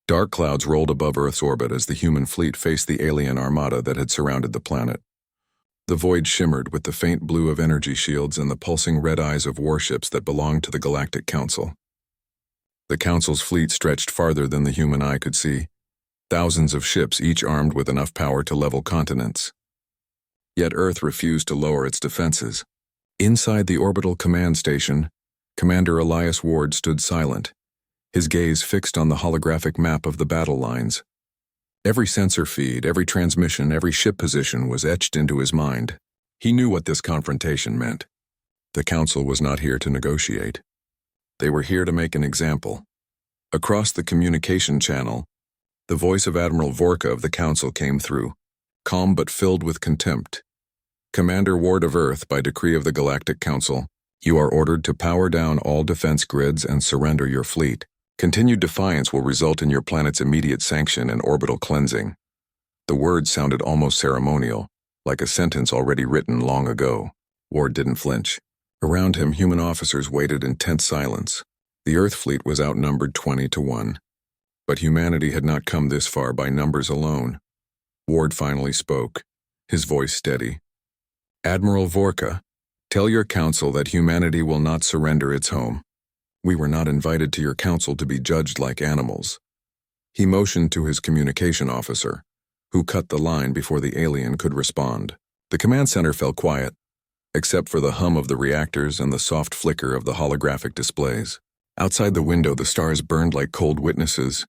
Dark clouds rolled above Earth's orbit as the human fleet faced the alien armada that had surrounded the planet. The void shimmered with the faint blue of energy shields and the pulsing red eyes of warships that belonged to the Galactic Council. The Council's fleet stretched farther than the human eye could see, thousands of ships each armed with enough power to level continents. Yet Earth refused to lower its defenses. Inside the orbital command station, Commander Elias Ward stood silent, his gaze fixed on the holographic map of the battle lines. Every sensor feed, every transmission, every ship position was etched into his mind. He knew what this confrontation meant. The Council was not here to negotiate. They were here to make an example. Across the communication channel, the voice of Admiral Vorka of the Council came through, calm but filled with contempt. Commander Ward of Earth, by decree of the Galactic Council, you are ordered to power down all defense grids and surrender your fleet. Continued defiance will result in your planet's immediate sanction and orbital cleansing. The words sounded almost ceremonial, like a sentence already written long ago. Ward didn't flinch. Around him, human officers waited in tense silence. The Earth fleet was outnumbered 20-1. But humanity had not come this far by numbers alone. Ward finally spoke, his voice steady. Admiral Vorka, tell your council that humanity will not surrender its home. We were not invited to your council to be judged like animals. He motioned to his communication officer, who cut the line before the alien could respond. The command center fell quiet, except for the hum of the reactors and the soft flicker of the holographic displays. Outside the window, the stars burned like cold witnesses.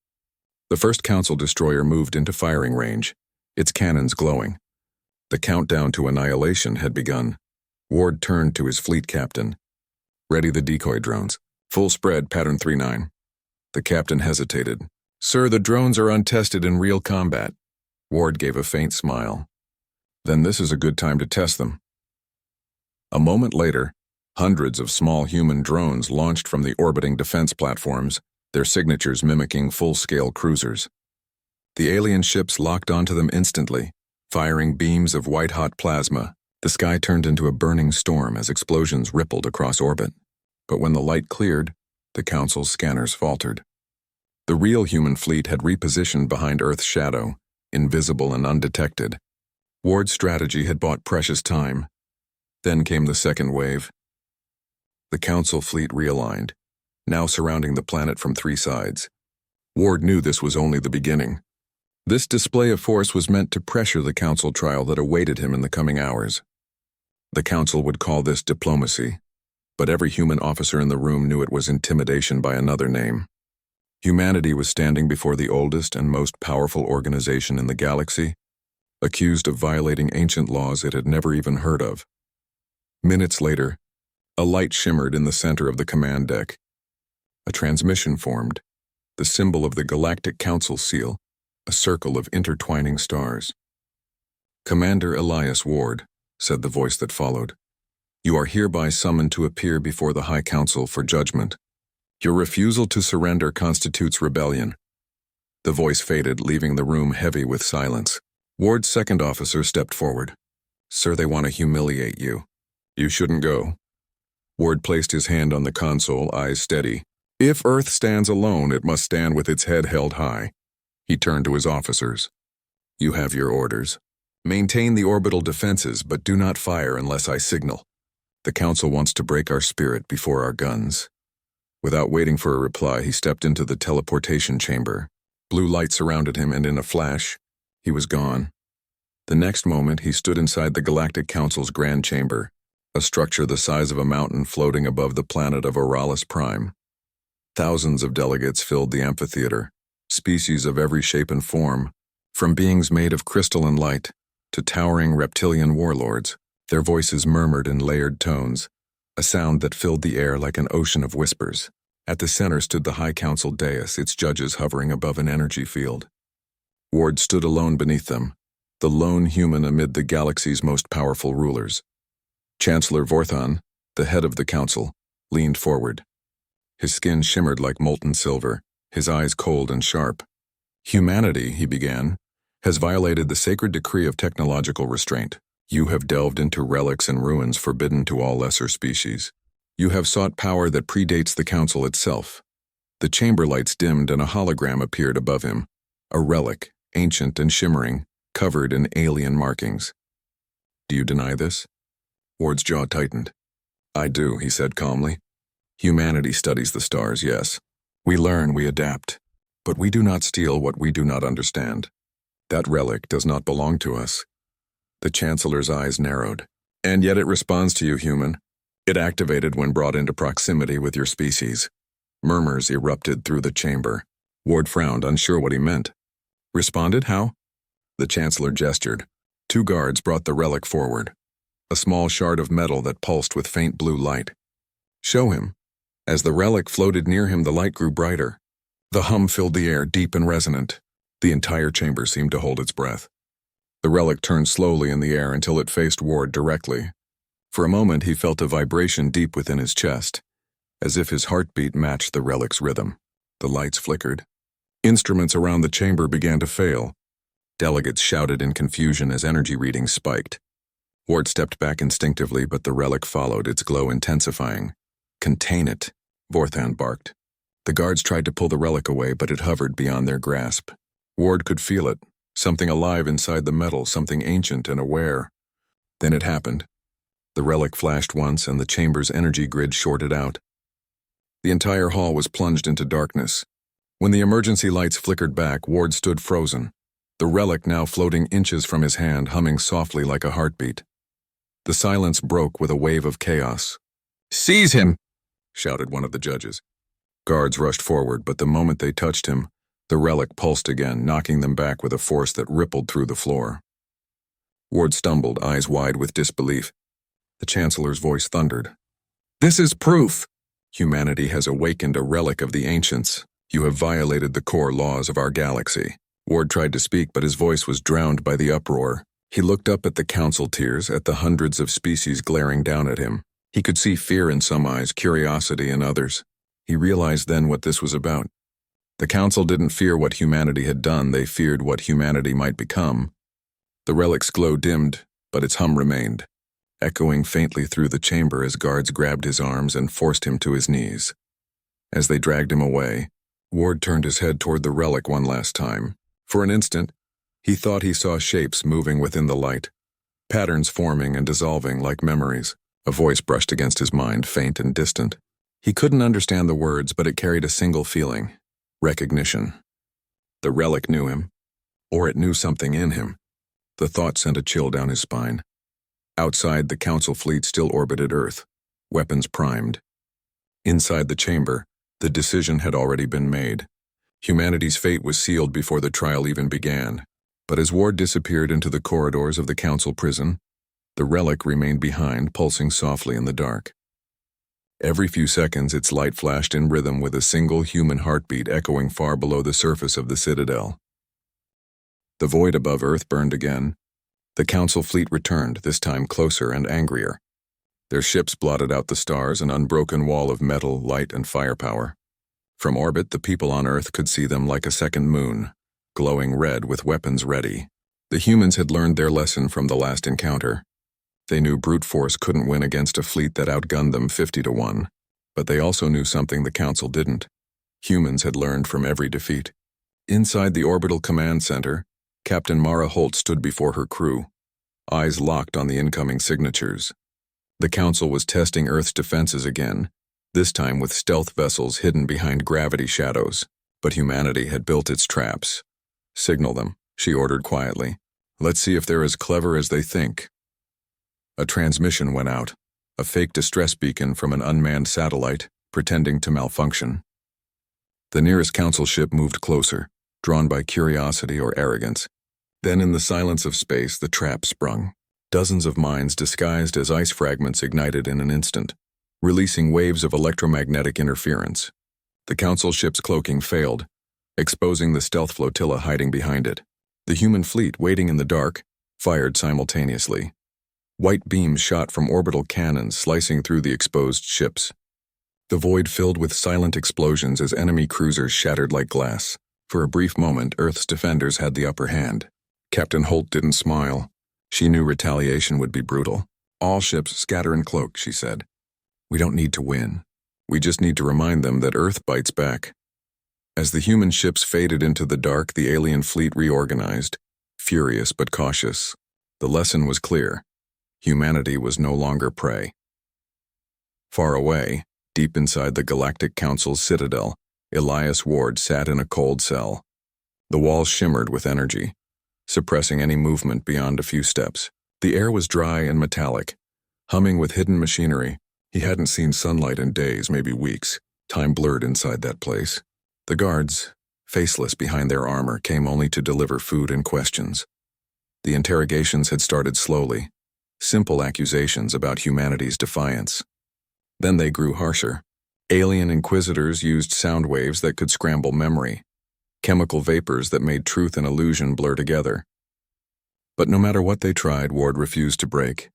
The first council destroyer moved into firing range, its cannons glowing. The countdown to annihilation had begun. Ward turned to his fleet captain. Ready the decoy drones. Full spread, pattern 3-9. The captain hesitated. Sir, the drones are untested in real combat. Ward gave a faint smile. Then this is a good time to test them. A moment later, hundreds of small human drones launched from the orbiting defense platforms, their signatures mimicking full-scale cruisers. The alien ships locked onto them instantly, firing beams of white-hot plasma. The sky turned into a burning storm as explosions rippled across orbit. But when the light cleared, the Council's scanners faltered. The real human fleet had repositioned behind Earth's shadow, invisible and undetected. Ward's strategy had bought precious time. Then came the second wave. The Council fleet realigned, now surrounding the planet from three sides. Ward knew this was only the beginning. This display of force was meant to pressure the Council trial that awaited him in the coming hours. The Council would call this diplomacy, but every human officer in the room knew it was intimidation by another name. Humanity was standing before the oldest and most powerful organization in the galaxy, accused of violating ancient laws it had never even heard of. Minutes later, a light shimmered in the center of the command deck. A transmission formed, the symbol of the Galactic Council seal, a circle of intertwining stars. Commander Elias Ward, said the voice that followed. You are hereby summoned to appear before the High Council for judgment. Your refusal to surrender constitutes rebellion. The voice faded, leaving the room heavy with silence. Ward's second officer stepped forward. Sir, they want to humiliate you. You shouldn't go. Ward placed his hand on the console, eyes steady. If Earth stands alone, it must stand with its head held high. He turned to his officers. You have your orders. Maintain the orbital defenses, but do not fire unless I signal. The Council wants to break our spirit before our guns. Without waiting for a reply, he stepped into the teleportation chamber. Blue light surrounded him, and in a flash, he was gone. The next moment, he stood inside the Galactic Council's grand chamber, a structure the size of a mountain floating above the planet of Oralis Prime. Thousands of delegates filled the amphitheater, species of every shape and form, from beings made of crystalline light to towering reptilian warlords. Their voices murmured in layered tones, a sound that filled the air like an ocean of whispers. At the center stood the High Council dais, its judges hovering above an energy field. Ward stood alone beneath them, the lone human amid the galaxy's most powerful rulers. Chancellor Vorthan, the head of the council, leaned forward. His skin shimmered like molten silver, his eyes cold and sharp. Humanity, he began, has violated the sacred decree of technological restraint. You have delved into relics and ruins forbidden to all lesser species. You have sought power that predates the council itself. The chamber lights dimmed and a hologram appeared above him. A relic, ancient and shimmering, covered in alien markings. "Do you deny this?" Ward's jaw tightened. "I do," he said calmly. "Humanity studies the stars, yes. We learn, we adapt. But we do not steal what we do not understand. That relic does not belong to us." The Chancellor's eyes narrowed. "And yet it responds to you, human. It activated when brought into proximity with your species." Murmurs erupted through the chamber. Ward frowned, unsure what he meant. "Responded? How?" The Chancellor gestured. 2 guards brought the relic forward. A small shard of metal that pulsed with faint blue light. "Show him." As the relic floated near him, the light grew brighter. The hum filled the air, deep and resonant. The entire chamber seemed to hold its breath. The relic turned slowly in the air until it faced Ward directly. For a moment he felt a vibration deep within his chest, as if his heartbeat matched the relic's rhythm. The lights flickered. Instruments around the chamber began to fail. Delegates shouted in confusion as energy readings spiked. Ward stepped back instinctively, but the relic followed, its glow intensifying. "Contain it," Vorthan barked. The guards tried to pull the relic away, but it hovered beyond their grasp. Ward could feel it, something alive inside the metal, something ancient and aware. Then it happened. The relic flashed once, and the chamber's energy grid shorted out. The entire hall was plunged into darkness. When the emergency lights flickered back, Ward stood frozen, the relic now floating inches from his hand, humming softly like a heartbeat. The silence broke with a wave of chaos. "Seize him!" shouted one of the judges. Guards rushed forward, but the moment they touched him, the relic pulsed again, knocking them back with a force that rippled through the floor. Ward stumbled, eyes wide with disbelief. The Chancellor's voice thundered. "This is proof! Humanity has awakened a relic of the ancients. You have violated the core laws of our galaxy." Ward tried to speak, but his voice was drowned by the uproar. He looked up at the council tiers, at the hundreds of species glaring down at him. He could see fear in some eyes, curiosity in others. He realized then what this was about. The council didn't fear what humanity had done, they feared what humanity might become. The relic's glow dimmed, but its hum remained, echoing faintly through the chamber as guards grabbed his arms and forced him to his knees. As they dragged him away, Ward turned his head toward the relic one last time. For an instant, he thought he saw shapes moving within the light, patterns forming and dissolving like memories. A voice brushed against his mind, faint and distant. He couldn't understand the words, but it carried a single feeling: recognition. The relic knew him, or it knew something in him. The thought sent a chill down his spine. Outside, the council fleet still orbited Earth, weapons primed. Inside the chamber, the decision had already been made. Humanity's fate was sealed before the trial even began. But as Ward disappeared into the corridors of the council prison, the relic remained behind, pulsing softly in the dark. Every few seconds, its light flashed in rhythm with a single human heartbeat echoing far below the surface of the citadel. The void above Earth burned again. The council fleet returned, this time closer and angrier. Their ships blotted out the stars, an unbroken wall of metal, light, and firepower. From orbit, the people on Earth could see them like a second moon, glowing red with weapons ready. The humans had learned their lesson from the last encounter. They knew brute force couldn't win against a fleet that outgunned them 50-1. But they also knew something the council didn't. Humans had learned from every defeat. Inside the orbital command center, Captain Mara Holt stood before her crew, eyes locked on the incoming signatures. The council was testing Earth's defenses again, this time with stealth vessels hidden behind gravity shadows. But humanity had built its traps. "Signal them," she ordered quietly. "Let's see if they're as clever as they think." A transmission went out, a fake distress beacon from an unmanned satellite, pretending to malfunction. The nearest council ship moved closer, drawn by curiosity or arrogance. Then in the silence of space, the trap sprung. Dozens of mines disguised as ice fragments ignited in an instant, releasing waves of electromagnetic interference. The council ship's cloaking failed, exposing the stealth flotilla hiding behind it. The human fleet, waiting in the dark, fired simultaneously. White beams shot from orbital cannons, slicing through the exposed ships. The void filled with silent explosions as enemy cruisers shattered like glass. For a brief moment, Earth's defenders had the upper hand. Captain Holt didn't smile. She knew retaliation would be brutal. "All ships scatter and cloak," she said. "We don't need to win. We just need to remind them that Earth bites back." As the human ships faded into the dark, the alien fleet reorganized, furious but cautious. The lesson was clear. Humanity was no longer prey. Far away, deep inside the Galactic Council's citadel, Elias Ward sat in a cold cell. The walls shimmered with energy, suppressing any movement beyond a few steps. The air was dry and metallic, humming with hidden machinery. He hadn't seen sunlight in days, maybe weeks. Time blurred inside that place. The guards, faceless behind their armor, came only to deliver food and questions. The interrogations had started slowly, simple accusations about humanity's defiance. Then they grew harsher. Alien inquisitors used sound waves that could scramble memory, chemical vapors that made truth and illusion blur together. But no matter what they tried, Ward refused to break.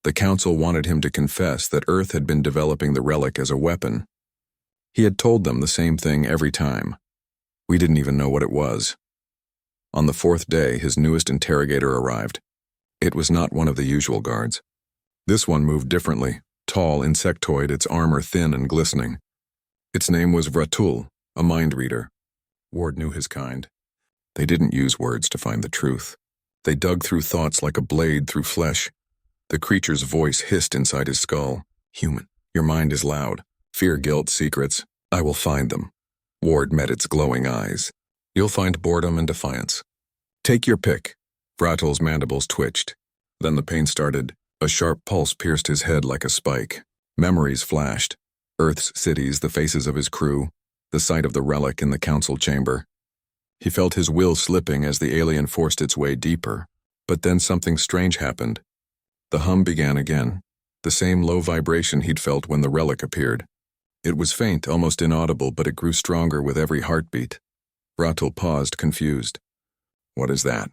The Council wanted him to confess that Earth had been developing the Relic as a weapon. He had told them the same thing every time. We didn't even know what it was. On the fourth day, his newest interrogator arrived. It was not one of the usual guards. This one moved differently, tall, insectoid, its armor thin and glistening. Its name was Vratul, a mind reader. Ward knew his kind. They didn't use words to find the truth. They dug through thoughts like a blade through flesh. The creature's voice hissed inside his skull. Human, your mind is loud. Fear, guilt, secrets. I will find them. Ward met its glowing eyes. You'll find boredom and defiance. Take your pick. Vratul's mandibles twitched. Then the pain started. A sharp pulse pierced his head like a spike. Memories flashed. Earth's cities, the faces of his crew, the sight of the relic in the council chamber. He felt his will slipping as the alien forced its way deeper. But then something strange happened. The hum began again, the same low vibration he'd felt when the relic appeared. It was faint, almost inaudible, but it grew stronger with every heartbeat. Vratul paused, confused. What is that?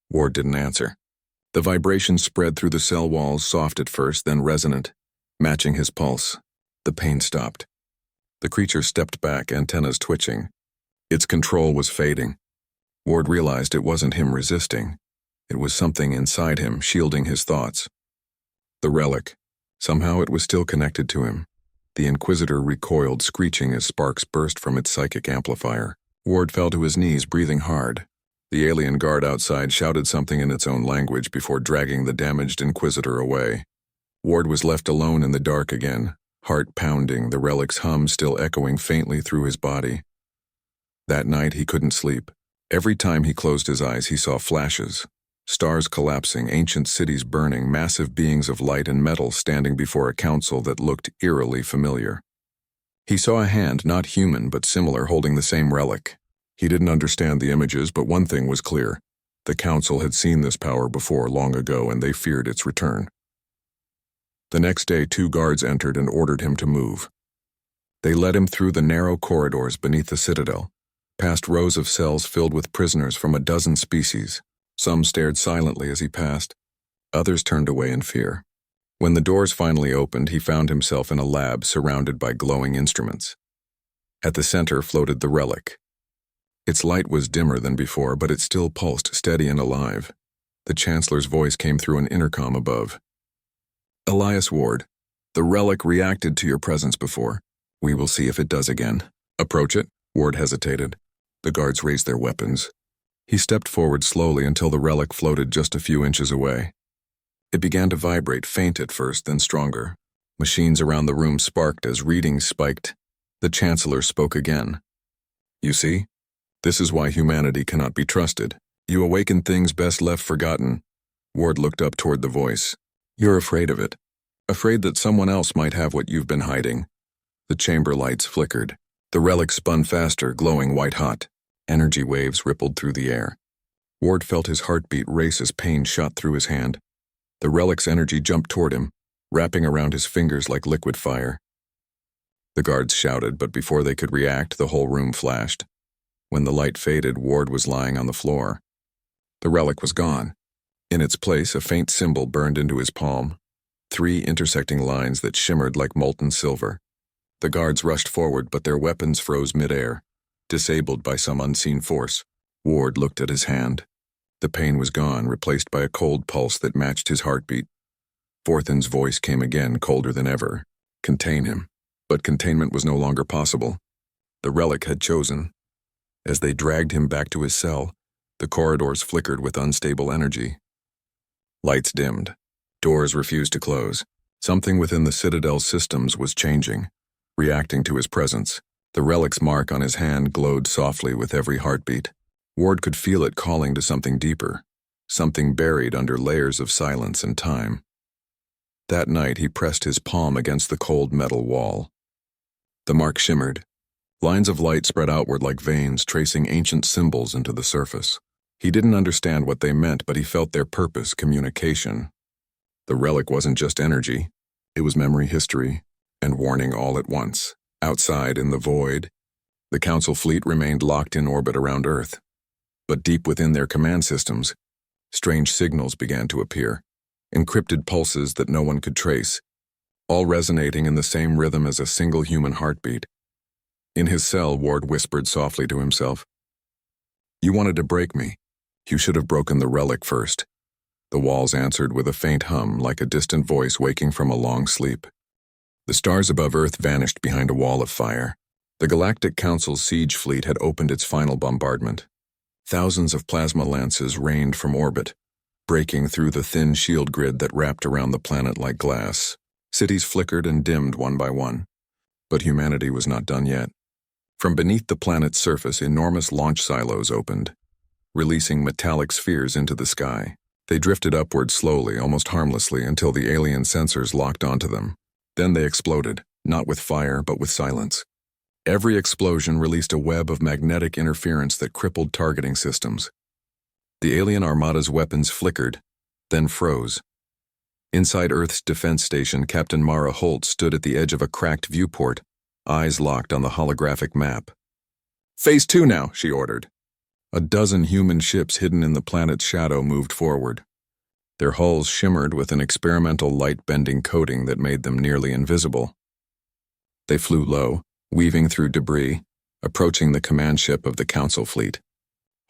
Ward didn't answer. The vibration spread through the cell walls, soft at first, then resonant, matching his pulse. The pain stopped. The creature stepped back, antennas twitching. Its control was fading. Ward realized it wasn't him resisting. It was something inside him, shielding his thoughts. The relic. Somehow it was still connected to him. The Inquisitor recoiled, screeching as sparks burst from its psychic amplifier. Ward fell to his knees, breathing hard. The alien guard outside shouted something in its own language before dragging the damaged Inquisitor away. Ward was left alone in the dark again, heart pounding, the relic's hum still echoing faintly through his body. That night he couldn't sleep. Every time he closed his eyes, he saw flashes. Stars collapsing, ancient cities burning, massive beings of light and metal standing before a council that looked eerily familiar. He saw a hand, not human but similar, holding the same relic. He didn't understand the images, but one thing was clear. The council had seen this power before, long ago, and they feared its return. The next day, 2 guards entered and ordered him to move. They led him through the narrow corridors beneath the citadel, past rows of cells filled with prisoners from a dozen species. Some stared silently as he passed. Others turned away in fear. When the doors finally opened, he found himself in a lab surrounded by glowing instruments. At the center floated the relic. Its light was dimmer than before, but it still pulsed, steady and alive. The Chancellor's voice came through an intercom above. Elias Ward, the relic reacted to your presence before. We will see if it does again. Approach it. Ward hesitated. The guards raised their weapons. He stepped forward slowly until the relic floated just a few inches away. It began to vibrate, faint at first, then stronger. Machines around the room sparked as readings spiked. The Chancellor spoke again. You see? This is why humanity cannot be trusted. You awaken things best left forgotten. Ward looked up toward the voice. You're afraid of it. Afraid that someone else might have what you've been hiding. The chamber lights flickered. The relic spun faster, glowing white-hot. Energy waves rippled through the air. Ward felt his heartbeat race as pain shot through his hand. The relic's energy jumped toward him, wrapping around his fingers like liquid fire. The guards shouted, but before they could react, the whole room flashed. When the light faded, Ward was lying on the floor. The relic was gone. In its place, a faint symbol burned into his palm. 3 intersecting lines that shimmered like molten silver. The guards rushed forward, but their weapons froze midair. Disabled by some unseen force, Ward looked at his hand. The pain was gone, replaced by a cold pulse that matched his heartbeat. Forthin's voice came again, colder than ever. Contain him. But containment was no longer possible. The Relic had chosen. As they dragged him back to his cell, the corridors flickered with unstable energy. Lights dimmed. Doors refused to close. Something within the Citadel's systems was changing, reacting to his presence. The Relic's mark on his hand glowed softly with every heartbeat. Ward could feel it calling to something deeper, something buried under layers of silence and time. That night he pressed his palm against the cold metal wall. The mark shimmered. Lines of light spread outward like veins, tracing ancient symbols into the surface. He didn't understand what they meant, but he felt their purpose: communication. The Relic wasn't just energy. It was memory, history, and warning all at once. Outside, in the void, the Council fleet remained locked in orbit around Earth. But deep within their command systems, strange signals began to appear, encrypted pulses that no one could trace, all resonating in the same rhythm as a single human heartbeat. In his cell, Ward whispered softly to himself, "You wanted to break me. You should have broken the Relic first." The walls answered with a faint hum, like a distant voice waking from a long sleep. The stars above Earth vanished behind a wall of fire. The Galactic Council's siege fleet had opened its final bombardment. Thousands of plasma lances rained from orbit, breaking through the thin shield grid that wrapped around the planet like glass. Cities flickered and dimmed one by one. But humanity was not done yet. From beneath the planet's surface, enormous launch silos opened, releasing metallic spheres into the sky. They drifted upward slowly, almost harmlessly, until the alien sensors locked onto them. Then they exploded, not with fire, but with silence. Every explosion released a web of magnetic interference that crippled targeting systems. The alien armada's weapons flickered, then froze. Inside Earth's defense station, Captain Mara Holt stood at the edge of a cracked viewport, eyes locked on the holographic map. "Phase 2 now," she ordered. A dozen human ships hidden in the planet's shadow moved forward. Their hulls shimmered with an experimental light-bending coating that made them nearly invisible. They flew low, weaving through debris, approaching the command ship of the Council fleet.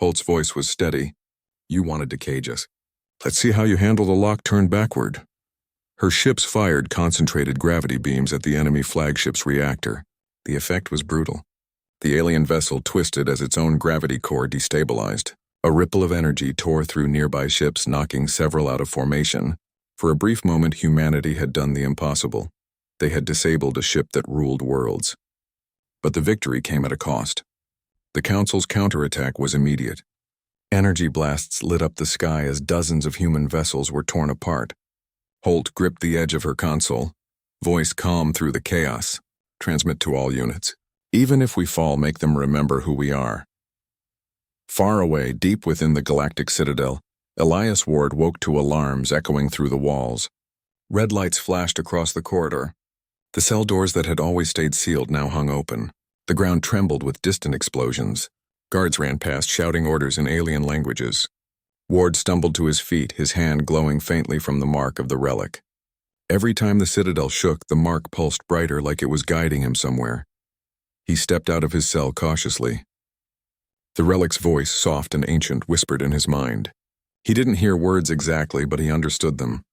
Holt's voice was steady. "You wanted to cage us. Let's see how you handle the lock turned backward." Her ships fired concentrated gravity beams at the enemy flagship's reactor. The effect was brutal. The alien vessel twisted as its own gravity core destabilized. A ripple of energy tore through nearby ships, knocking several out of formation. For a brief moment, humanity had done the impossible. They had disabled a ship that ruled worlds. But the victory came at a cost. The Council's counterattack was immediate. Energy blasts lit up the sky as dozens of human vessels were torn apart. Holt gripped the edge of her console, voice calm through the chaos. "Transmit to all units. Even if we fall, make them remember who we are." Far away, deep within the Galactic Citadel, Elias Ward woke to alarms echoing through the walls. Red lights flashed across the corridor. The cell doors that had always stayed sealed now hung open. The ground trembled with distant explosions. Guards ran past, shouting orders in alien languages. Ward stumbled to his feet, his hand glowing faintly from the mark of the Relic. Every time the Citadel shook, the mark pulsed brighter, like it was guiding him somewhere. He stepped out of his cell cautiously. The Relic's voice, soft and ancient, whispered in his mind. He didn't hear words exactly, but he understood them.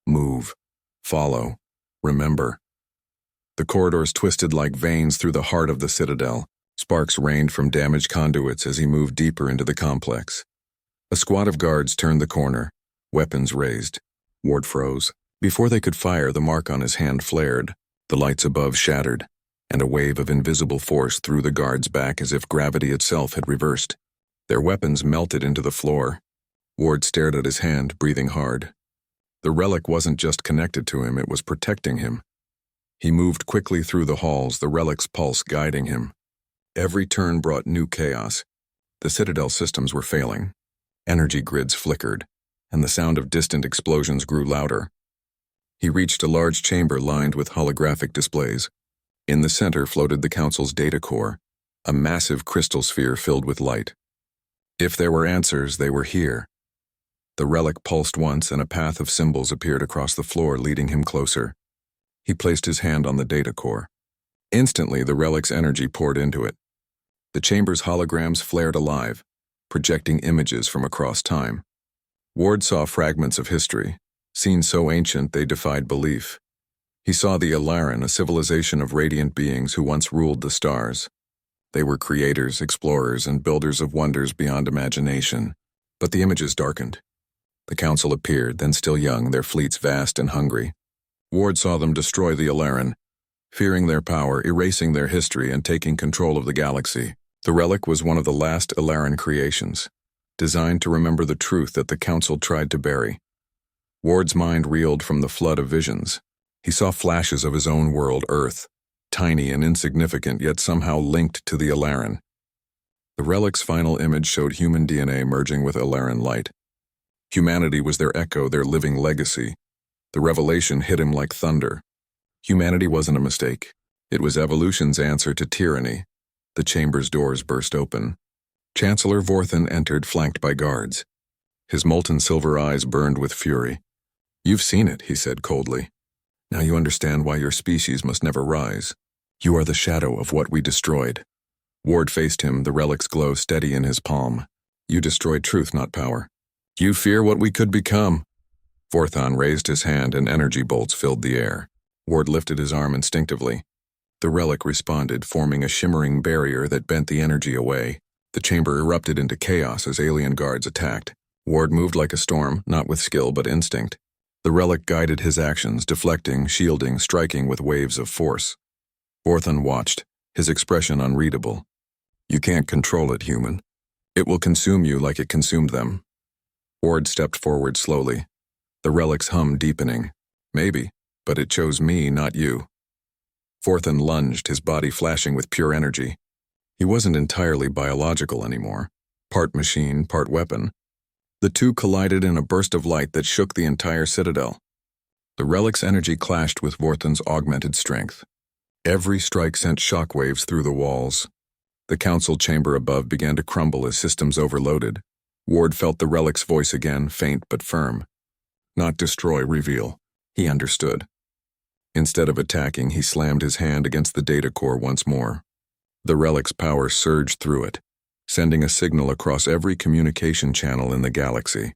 Move. Follow. Remember. The corridors twisted like veins through the heart of the Citadel. Sparks rained from damaged conduits as he moved deeper into the complex. A squad of guards turned the corner, weapons raised. Ward froze. Before they could fire, the mark on his hand flared. The lights above shattered, and a wave of invisible force threw the guards back as if gravity itself had reversed. Their weapons melted into the floor. Ward stared at his hand, breathing hard. The Relic wasn't just connected to him, it was protecting him. He moved quickly through the halls, the Relic's pulse guiding him. Every turn brought new chaos. The Citadel systems were failing. Energy grids flickered, and the sound of distant explosions grew louder. He reached a large chamber lined with holographic displays. In the center floated the Council's data core, a massive crystal sphere filled with light. If there were answers, they were here. The Relic pulsed once, and a path of symbols appeared across the floor, leading him closer. He placed his hand on the data core. Instantly, the Relic's energy poured into it. The chamber's holograms flared alive, projecting images from across time. Ward saw fragments of history, scenes so ancient they defied belief. He saw the Alaran, a civilization of radiant beings who once ruled the stars. They were creators, explorers, and builders of wonders beyond imagination. But the images darkened. The Council appeared, then still young, their fleets vast and hungry. Ward saw them destroy the Alaran, fearing their power, erasing their history, and taking control of the galaxy. The Relic was one of the last Alaran creations, designed to remember the truth that the Council tried to bury. Ward's mind reeled from the flood of visions. He saw flashes of his own world, Earth, tiny and insignificant, yet somehow linked to the Alaran. The Relic's final image showed human DNA merging with Alaran light. Humanity was their echo, their living legacy. The revelation hit him like thunder. Humanity wasn't a mistake. It was evolution's answer to tyranny. The chamber's doors burst open. Chancellor Vorthan entered, flanked by guards. His molten silver eyes burned with fury. "You've seen it," he said coldly. "Now you understand why your species must never rise. You are the shadow of what we destroyed." Ward faced him, the Relic's glow steady in his palm. "You destroyed truth, not power. You fear what we could become." Vorthan raised his hand and energy bolts filled the air. Ward lifted his arm instinctively. The Relic responded, forming a shimmering barrier that bent the energy away. The chamber erupted into chaos as alien guards attacked. Ward moved like a storm, not with skill but instinct. The Relic guided his actions, deflecting, shielding, striking with waves of force. Vorthan watched, his expression unreadable. "You can't control it, human. It will consume you like it consumed them." Ward stepped forward slowly, the Relic's hum deepening. "Maybe, but it chose me, not you." Vorthan lunged, his body flashing with pure energy. He wasn't entirely biological anymore, part machine, part weapon. The two collided in a burst of light that shook the entire citadel. The Relic's energy clashed with Vorthan's augmented strength. Every strike sent shockwaves through the walls. The council chamber above began to crumble as systems overloaded. Ward felt the Relic's voice again, faint but firm. "Not destroy, reveal." He understood. Instead of attacking, he slammed his hand against the data core once more. The Relic's power surged through it, sending a signal across every communication channel in the galaxy.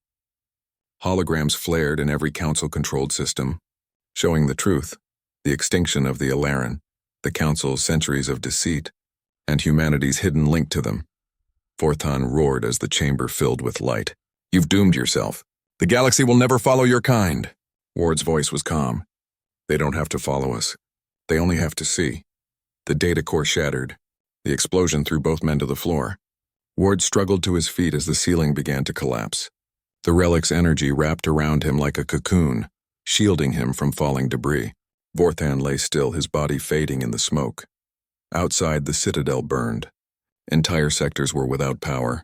Holograms flared in every council-controlled system, showing the truth, the extinction of the Alaran, the Council's centuries of deceit, and humanity's hidden link to them. Vorthan roared as the chamber filled with light. "You've doomed yourself. The galaxy will never follow your kind." Ward's voice was calm. "They don't have to follow us. They only have to see." The data core shattered. The explosion threw both men to the floor. Ward struggled to his feet as the ceiling began to collapse. The Relic's energy wrapped around him like a cocoon, shielding him from falling debris. Vorthan lay still, his body fading in the smoke. Outside, the citadel burned. Entire sectors were without power.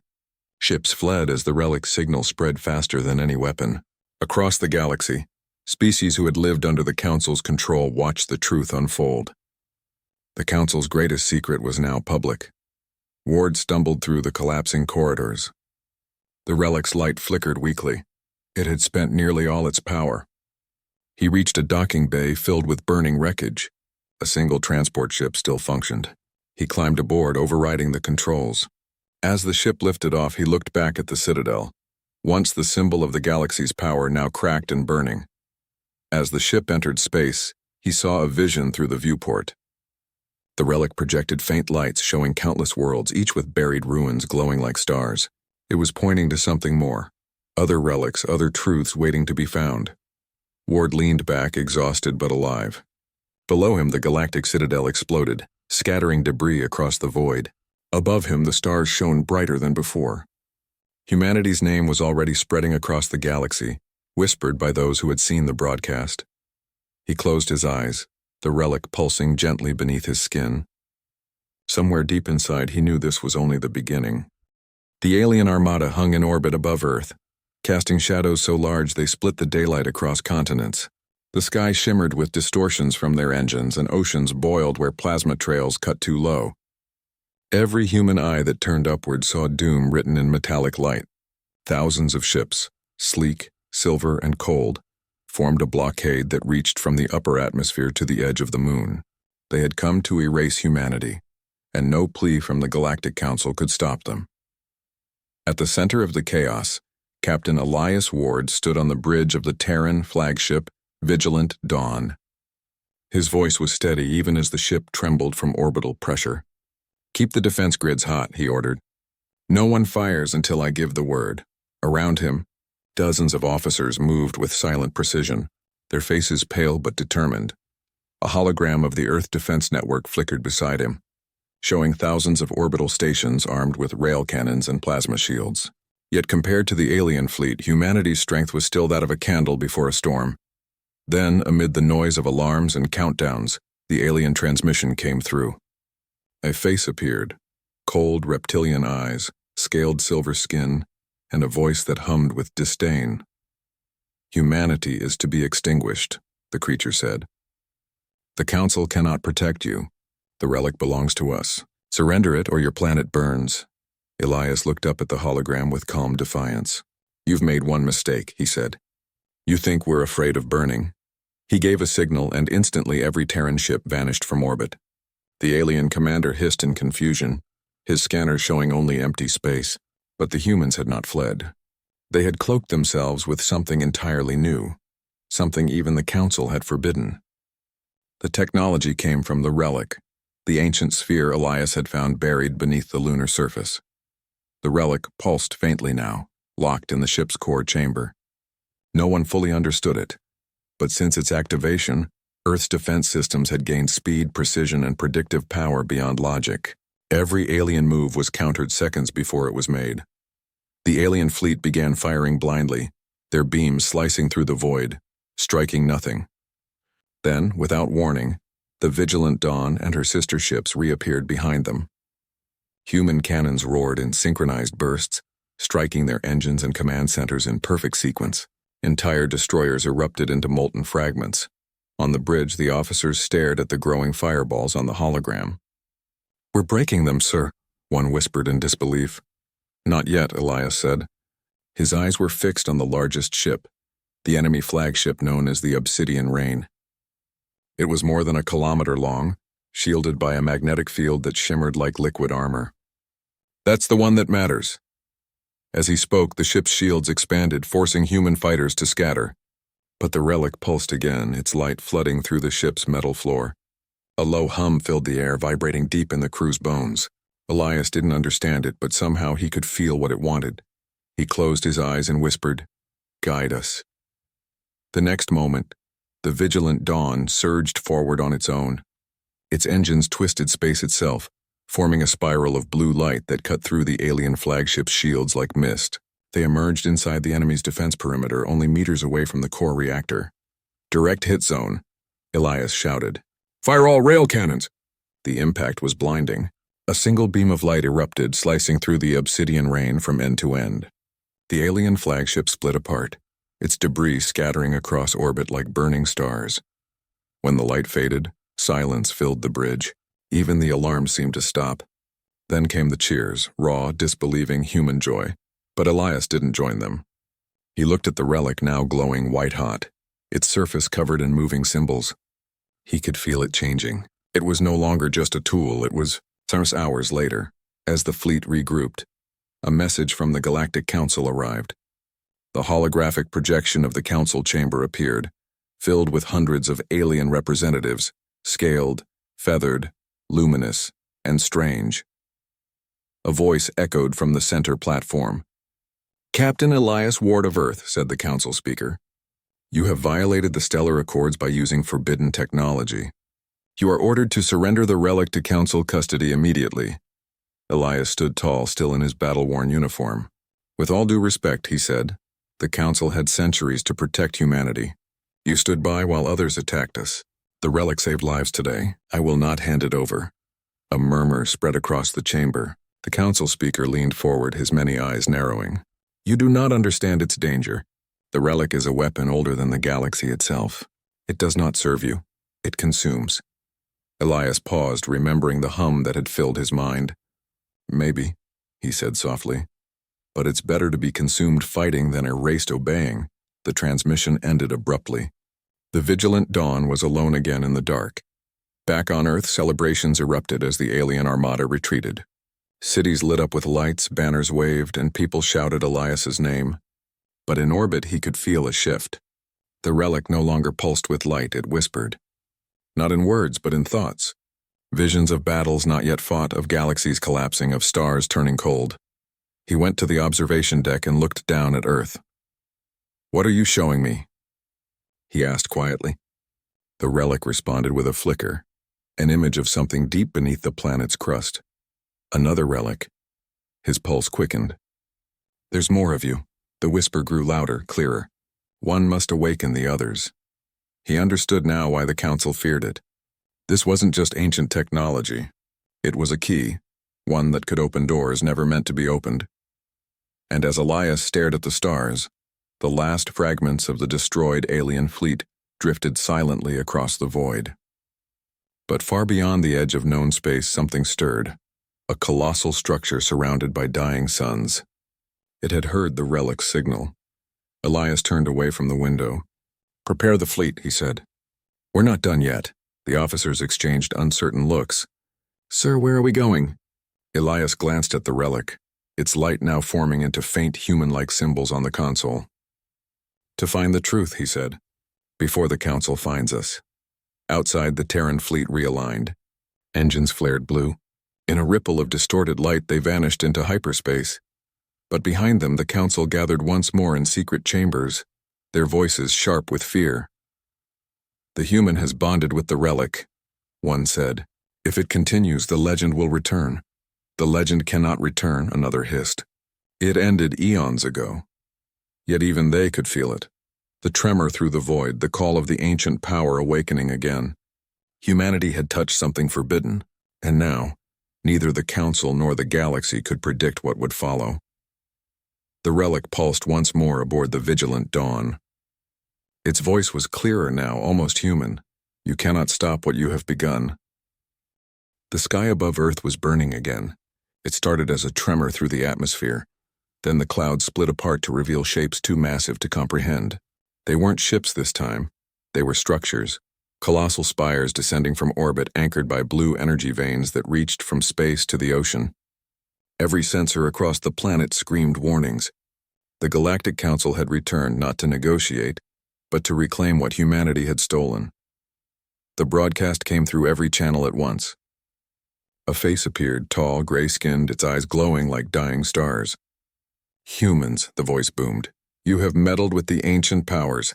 Ships fled as the Relic's signal spread faster than any weapon. Across the galaxy, species who had lived under the Council's control watched the truth unfold. The Council's greatest secret was now public. Ward stumbled through the collapsing corridors. The Relic's light flickered weakly. It had spent nearly all its power. He reached a docking bay filled with burning wreckage. A single transport ship still functioned. He climbed aboard, overriding the controls. As the ship lifted off, he looked back at the citadel, once the symbol of the galaxy's power, now cracked and burning. As the ship entered space, he saw a vision through the viewport. The Relic projected faint lights showing countless worlds, each with buried ruins glowing like stars. It was pointing to something more. Other relics, other truths waiting to be found. Ward leaned back, exhausted but alive. Below him, the galactic citadel exploded, scattering debris across the void. Above him, the stars shone brighter than before. Humanity's name was already spreading across the galaxy, whispered by those who had seen the broadcast. He closed his eyes, the Relic pulsing gently beneath his skin. Somewhere deep inside, he knew this was only the beginning. The alien armada hung in orbit above Earth, casting shadows so large they split the daylight across continents. The sky shimmered with distortions from their engines, and oceans boiled where plasma trails cut too low. Every human eye that turned upward saw doom written in metallic light. Thousands of ships, sleek, silver, and cold, formed a blockade that reached from the upper atmosphere to the edge of the moon. They had come to erase humanity, and no plea from the Galactic Council could stop them. At the center of the chaos, Captain Elias Ward stood on the bridge of the Terran flagship Vigilant Dawn. His voice was steady even as the ship trembled from orbital pressure. Keep the defense grids hot, he ordered. No one fires until I give the word. Around him, dozens of officers moved with silent precision, their faces pale but determined. A hologram of the Earth Defense Network flickered beside him, showing thousands of orbital stations armed with rail cannons and plasma shields. Yet compared to the alien fleet, humanity's strength was still that of a candle before a storm. Then, amid the noise of alarms and countdowns, the alien transmission came through. A face appeared, cold reptilian eyes, scaled silver skin, and a voice that hummed with disdain. Humanity is to be extinguished, the creature said. The Council cannot protect you. The relic belongs to us. Surrender it or your planet burns. Elias looked up at the hologram with calm defiance. You've made one mistake, he said. You think we're afraid of burning. He gave a signal and instantly every Terran ship vanished from orbit. The alien commander hissed in confusion, his scanner showing only empty space, but the humans had not fled. They had cloaked themselves with something entirely new, something even the Council had forbidden. The technology came from the Relic, the ancient sphere Elias had found buried beneath the lunar surface. The Relic pulsed faintly now, locked in the ship's core chamber. No one fully understood it, but since its activation, Earth's defense systems had gained speed, precision, and predictive power beyond logic. Every alien move was countered seconds before it was made. The alien fleet began firing blindly, their beams slicing through the void, striking nothing. Then, without warning, the Vigilant Dawn and her sister ships reappeared behind them. Human cannons roared in synchronized bursts, striking their engines and command centers in perfect sequence. Entire destroyers erupted into molten fragments. On the bridge, the officers stared at the growing fireballs on the hologram. We're breaking them, sir, one whispered in disbelief. Not yet, Elias said. His eyes were fixed on the largest ship, the enemy flagship known as the Obsidian Rain. It was more than a kilometer long, shielded by a magnetic field that shimmered like liquid armor. That's the one that matters. As he spoke, the ship's shields expanded, forcing human fighters to scatter. But the relic pulsed again, its light flooding through the ship's metal floor. A low hum filled the air, vibrating deep in the crew's bones. Elias didn't understand it, but somehow he could feel what it wanted. He closed his eyes and whispered, "Guide us." The next moment, the Vigilant Dawn surged forward on its own. Its engines twisted space itself, forming a spiral of blue light that cut through the alien flagship's shields like mist. They emerged inside the enemy's defense perimeter, only meters away from the core reactor. "Direct hit zone," Elias shouted. "Fire all rail cannons!" The impact was blinding. A single beam of light erupted, slicing through the Obsidian Rain from end to end. The alien flagship split apart, its debris scattering across orbit like burning stars. When the light faded, silence filled the bridge. Even the alarm seemed to stop. Then came the cheers, raw, disbelieving human joy. But Elias didn't join them. He looked at the relic now glowing white-hot, its surface covered in moving symbols. He could feel it changing. It was no longer just a tool, it was hours later, as the fleet regrouped. A message from the Galactic Council arrived. The holographic projection of the council chamber appeared, filled with hundreds of alien representatives, scaled, feathered, luminous, and strange. A voice echoed from the center platform. "Captain Elias Ward of Earth," said the council speaker. "You have violated the Stellar Accords by using forbidden technology. You are ordered to surrender the relic to council custody immediately." Elias stood tall, still in his battle-worn uniform. "With all due respect," he said, "the council had centuries to protect humanity. You stood by while others attacked us. The relic saved lives today. I will not hand it over." A murmur spread across the chamber. The council speaker leaned forward, his many eyes narrowing. "You do not understand its danger. The relic is a weapon older than the galaxy itself. It does not serve you. It consumes." Elias paused, remembering the hum that had filled his mind. "Maybe," he said softly. "But it's better to be consumed fighting than erased obeying." The transmission ended abruptly. The Vigilant Dawn was alone again in the dark. Back on Earth, celebrations erupted as the alien armada retreated. Cities lit up with lights, banners waved, and people shouted Elias's name. But in orbit, he could feel a shift. The relic no longer pulsed with light, it whispered. Not in words, but in thoughts. Visions of battles not yet fought, of galaxies collapsing, of stars turning cold. He went to the observation deck and looked down at Earth. "What are you showing me?" he asked quietly. The relic responded with a flicker, an image of something deep beneath the planet's crust. Another relic. His pulse quickened. "There's more of you." The whisper grew louder, clearer. One must awaken the others. He understood now why the Council feared it. This wasn't just ancient technology. It was a key, one that could open doors never meant to be opened. And as Elias stared at the stars, the last fragments of the destroyed alien fleet drifted silently across the void. But far beyond the edge of known space, something stirred, a colossal structure surrounded by dying suns. It had heard the relic's signal. Elias turned away from the window. "Prepare the fleet," he said. "We're not done yet." The officers exchanged uncertain looks. "Sir, where are we going?" Elias glanced at the relic, its light now forming into faint human-like symbols on the console. "To find the truth," he said, "before the Council finds us." Outside, the Terran fleet realigned. Engines flared blue. In a ripple of distorted light, they vanished into hyperspace. But behind them, the Council gathered once more in secret chambers, their voices sharp with fear. "The human has bonded with the relic," one said. "If it continues, the legend will return." "The legend cannot return," another hissed. "It ended eons ago." Yet even they could feel it. The tremor through the void, the call of the ancient power awakening again. Humanity had touched something forbidden, and now, neither the Council nor the galaxy could predict what would follow. The relic pulsed once more aboard the vigilant dawn. Its voice was clearer now, almost human. "You cannot stop what you have begun." The sky above Earth was burning again. It started as a tremor through the atmosphere. Then the clouds split apart to reveal shapes too massive to comprehend. They weren't ships this time. They were structures, colossal spires descending from orbit, anchored by blue energy veins that reached from space to the ocean. Every sensor across the planet screamed warnings. The Galactic Council had returned not to negotiate, but to reclaim what humanity had stolen. The broadcast came through every channel at once. A face appeared, tall, gray-skinned, its eyes glowing like dying stars. "Humans," the voice boomed. "You have meddled with the ancient powers.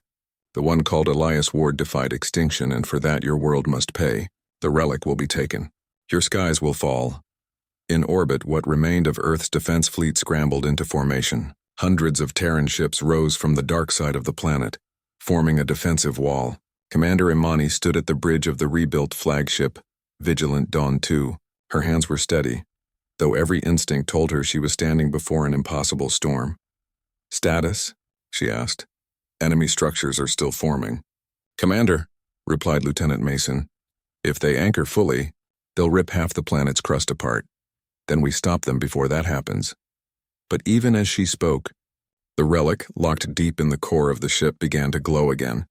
The one called Elias Ward defied extinction, and for that your world must pay. The relic will be taken. Your skies will fall." In orbit, what remained of Earth's defense fleet scrambled into formation. Hundreds of Terran ships rose from the dark side of the planet, forming a defensive wall. Commander Imani stood at the bridge of the rebuilt flagship, Vigilant Dawn 2. Her hands were steady, though every instinct told her she was standing before an impossible storm. "Status?" she asked. "Enemy structures are still forming." "Commander," replied Lieutenant Mason, "if they anchor fully, they'll rip half the planet's crust apart. Then we stop them before that happens." But even as she spoke, the relic, locked deep in the core of the ship, began to glow again.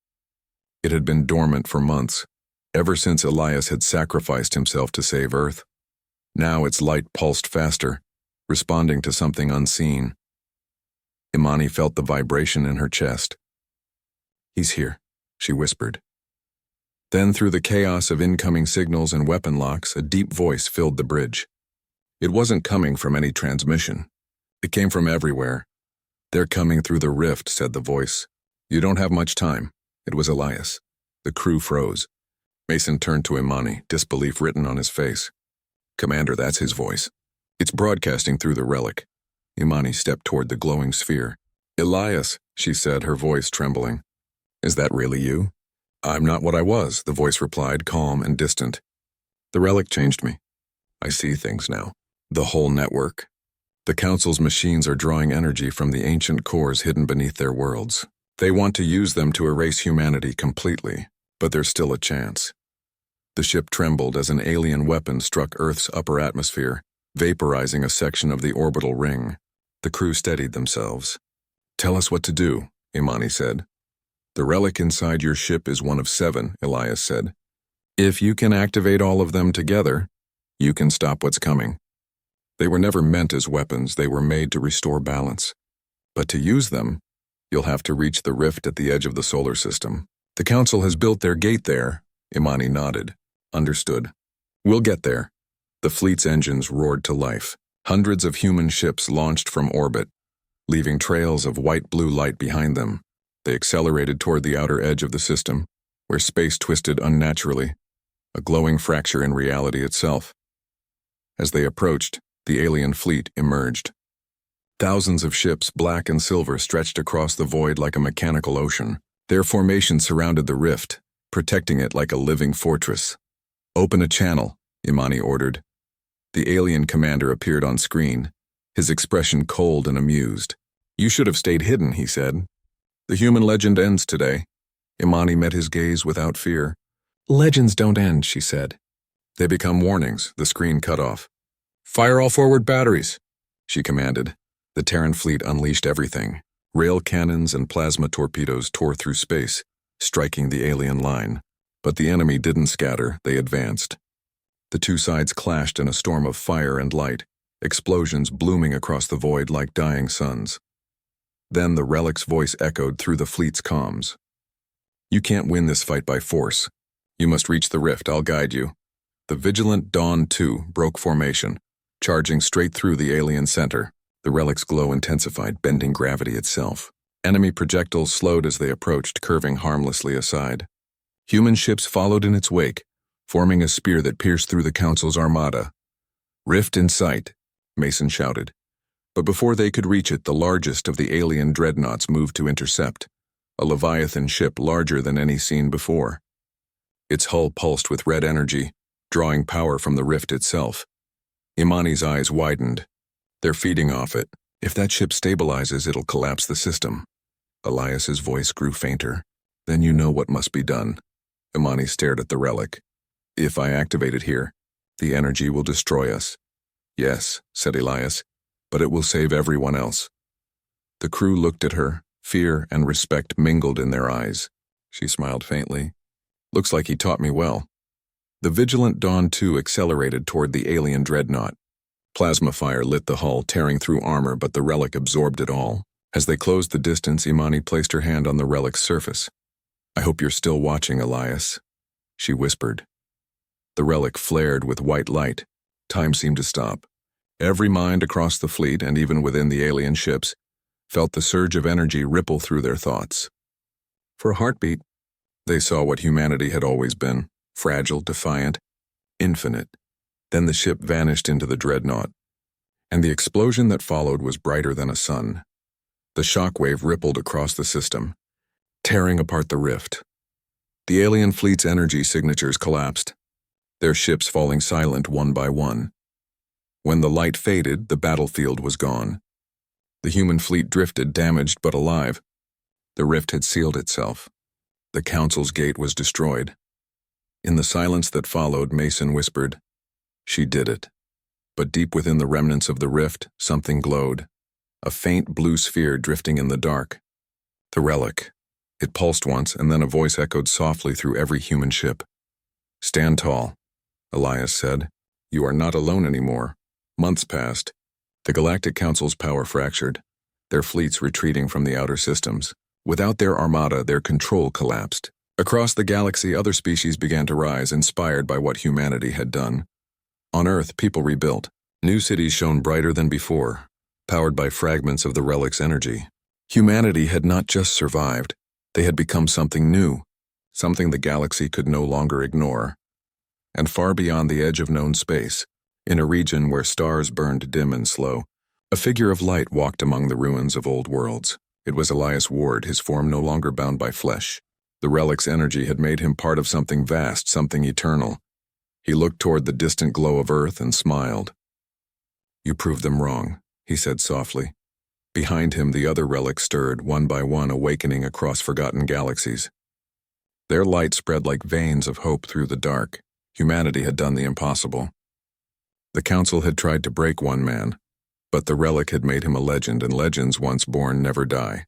It had been dormant for months, ever since Elias had sacrificed himself to save Earth. Now its light pulsed faster, responding to something unseen. Imani felt the vibration in her chest. "He's here," she whispered. Then through the chaos of incoming signals and weapon locks, a deep voice filled the bridge. It wasn't coming from any transmission. It came from everywhere. "They're coming through the rift," said the voice. "You don't have much time." It was Elias. The crew froze. Mason turned to Imani, disbelief written on his face. "Commander, that's his voice. It's broadcasting through the relic." Imani stepped toward the glowing sphere. "Elias," she said, her voice trembling. "Is that really you?" "I'm not what I was," the voice replied, calm and distant. "The relic changed me. I see things now. The whole network. The Council's machines are drawing energy from the ancient cores hidden beneath their worlds. They want to use them to erase humanity completely, but there's still a chance." The ship trembled as an alien weapon struck Earth's upper atmosphere, vaporizing a section of the orbital ring. The crew steadied themselves. "Tell us what to do," Imani said. "The relic inside your ship is one of 7, Elias said. "If you can activate all of them together, you can stop what's coming." They were never meant as weapons, they were made to restore balance. But to use them, you'll have to reach the rift at the edge of the solar system. "The Council has built their gate there," Imani nodded. "Understood. We'll get there. The fleet's engines roared to life. Hundreds of human ships launched from orbit, leaving trails of white-blue light behind them. They accelerated toward the outer edge of the system, where space twisted unnaturally, a glowing fracture in reality itself. As they approached, the alien fleet emerged. Thousands of ships, black and silver, stretched across the void like a mechanical ocean. Their formation surrounded the rift, protecting it like a living fortress. "Open a channel," Imani ordered. The alien commander appeared on screen, his expression cold and amused. "You should have stayed hidden," he said. "The human legend ends today." Imani met his gaze without fear. "Legends don't end," she said. "They become warnings," the screen cut off. "Fire all forward batteries," she commanded. The Terran fleet unleashed everything. Rail cannons and plasma torpedoes tore through space, striking the alien line. But the enemy didn't scatter, they advanced. The two sides clashed in a storm of fire and light, explosions blooming across the void like dying suns. Then the Relic's voice echoed through the fleet's comms. "You can't win this fight by force. You must reach the rift, I'll guide you." The vigilant Dawn 2 broke formation, charging straight through the alien center. The Relic's glow intensified, bending gravity itself. Enemy projectiles slowed as they approached, curving harmlessly aside. Human ships followed in its wake, forming a spear that pierced through the Council's armada. "Rift in sight," Mason shouted. But before they could reach it, the largest of the alien dreadnoughts moved to intercept, a Leviathan ship larger than any seen before. Its hull pulsed with red energy, drawing power from the rift itself. Imani's eyes widened. "They're feeding off it. If that ship stabilizes, it'll collapse the system." Elias's voice grew fainter. "Then you know what must be done." Imani stared at the relic. "If I activate it here, the energy will destroy us." "Yes," said Elias, "but it will save everyone else." The crew looked at her, fear and respect mingled in their eyes. She smiled faintly. "Looks like he taught me well." The vigilant Dawn 2 accelerated toward the alien dreadnought. Plasma fire lit the hull, tearing through armor, but the relic absorbed it all. As they closed the distance, Imani placed her hand on the relic's surface. "I hope you're still watching, Elias," she whispered. The relic flared with white light. Time seemed to stop. Every mind across the fleet, and even within the alien ships, felt the surge of energy ripple through their thoughts. For a heartbeat, they saw what humanity had always been: fragile, defiant, infinite. Then the ship vanished into the dreadnought, and the explosion that followed was brighter than a sun. The shockwave rippled across the system, tearing apart the rift. The alien fleet's energy signatures collapsed, their ships falling silent one by one. When the light faded, the battlefield was gone. The human fleet drifted, damaged but alive. The rift had sealed itself. The Council's gate was destroyed. In the silence that followed, Mason whispered, "She did it." But deep within the remnants of the rift, something glowed. A faint blue sphere drifting in the dark. The relic. It pulsed once, and then a voice echoed softly through every human ship. "Stand tall," Elias said. "You are not alone anymore." Months passed. The Galactic Council's power fractured, their fleets retreating from the outer systems. Without their armada, their control collapsed. Across the galaxy, other species began to rise, inspired by what humanity had done. On Earth, people rebuilt. New cities shone brighter than before, powered by fragments of the relic's energy. Humanity had not just survived, they had become something new, something the galaxy could no longer ignore. And far beyond the edge of known space, in a region where stars burned dim and slow, a figure of light walked among the ruins of old worlds. It was Elias Ward, his form no longer bound by flesh. The relic's energy had made him part of something vast, something eternal. He looked toward the distant glow of Earth and smiled. "You proved them wrong," he said softly. Behind him, the other relics stirred, one by one, awakening across forgotten galaxies. Their light spread like veins of hope through the dark. Humanity had done the impossible. The Council had tried to break one man, but the relic had made him a legend, and legends once born never die.